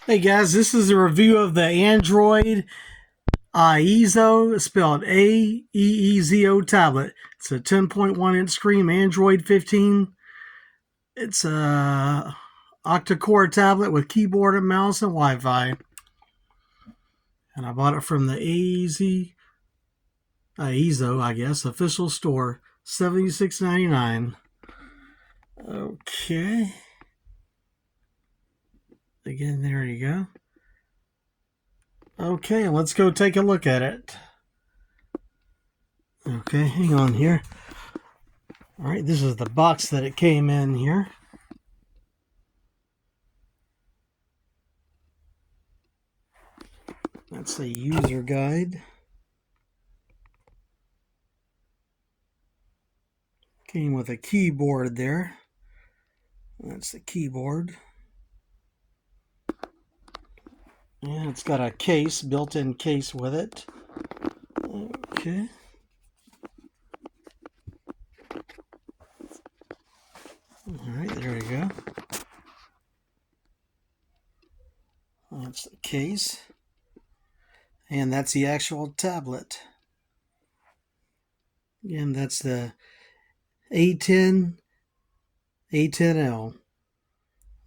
Hey guys, this is a review of the Android Aeezo, spelled Aeezo tablet. It's a 10.1-inch screen Android 15. It's a Octa core tablet with keyboard and mouse and Wi-Fi. And I bought it from the Aeezo, I guess, official store, $76.99. Okay. Again, there you go. Okay, let's go take a look at it. Okay, hang on here. All right, this is the box that it came in here. That's a user guide. Came with a keyboard there. That's the keyboard. And it's got a case, built-in case with it. Okay. Alright, there we go. That's the case. And that's the actual tablet. Again, that's the A10L.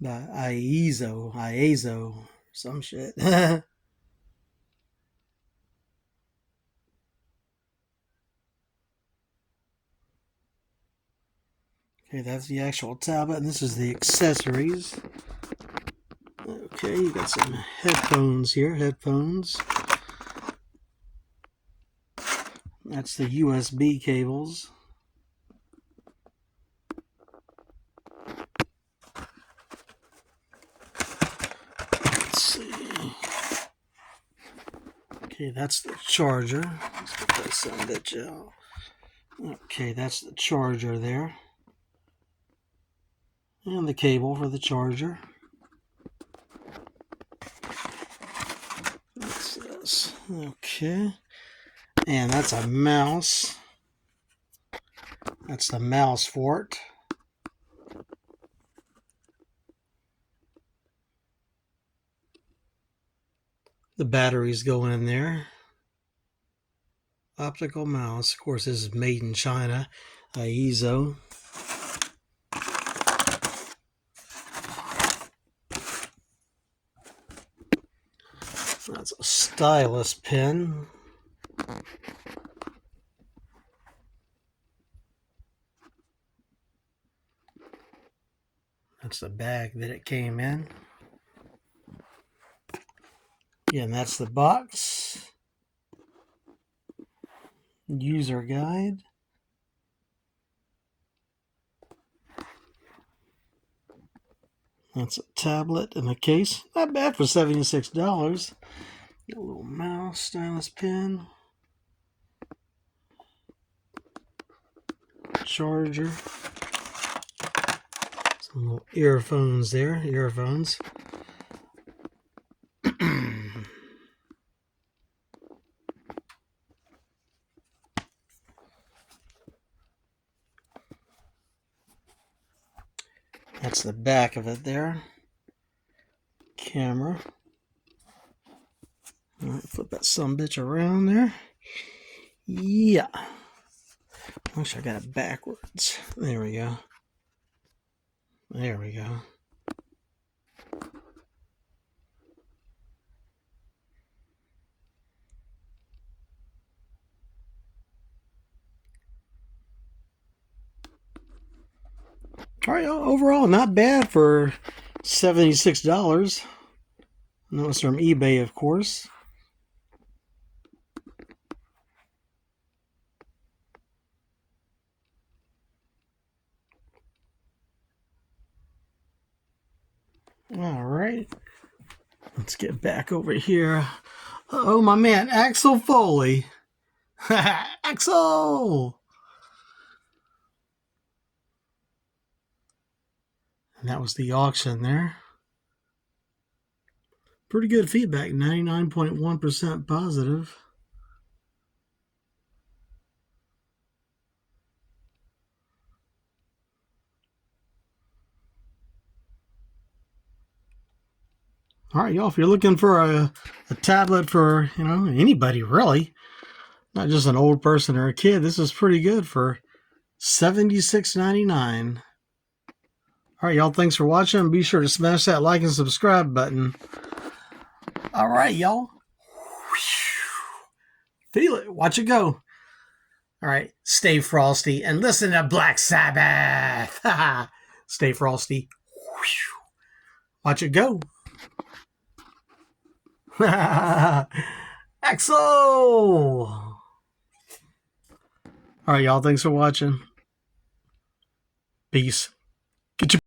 The Aeezo, some shit. Okay, that's the actual tablet, and this is the accessories. Okay, you got some headphones here. That's the USB cables. Let's see. Okay, that's the charger. Let's get that son of a bitch out. Okay, that's the charger there. And the cable for the charger. What's this? Okay. And that's a mouse. That's the mouse for it. The batteries go in there. Optical mouse. Of course, this is made in China. Aeezo. That's a stylus pen. That's the bag that it came in. Yeah, and that's the box. User guide. That's a tablet in a case. Not bad for $76. Got a little mouse, stylus pen. Charger. Some little earphones there. Earphones. That's the back of it there. Camera. All right, flip that sumbitch around there. Yeah. I wish I got it backwards. There we go. There we go. All right, overall, not bad for $76. And that was from eBay, of course. All right. Let's get back over here. Oh, my man, Axel Foley. Axel! And that was the auction there. Pretty good feedback, 99.1% positive. All right, y'all, if you're looking for a tablet for, anybody really, not just an old person or a kid, this is pretty good for $76.99. All right, y'all, thanks for watching. Be sure to smash that like and subscribe button. All right, y'all. Feel it. Watch it go. All right, stay frosty and listen to Black Sabbath. Stay frosty. Watch it go. EXO! All right, y'all. Thanks for watching. Peace. Get your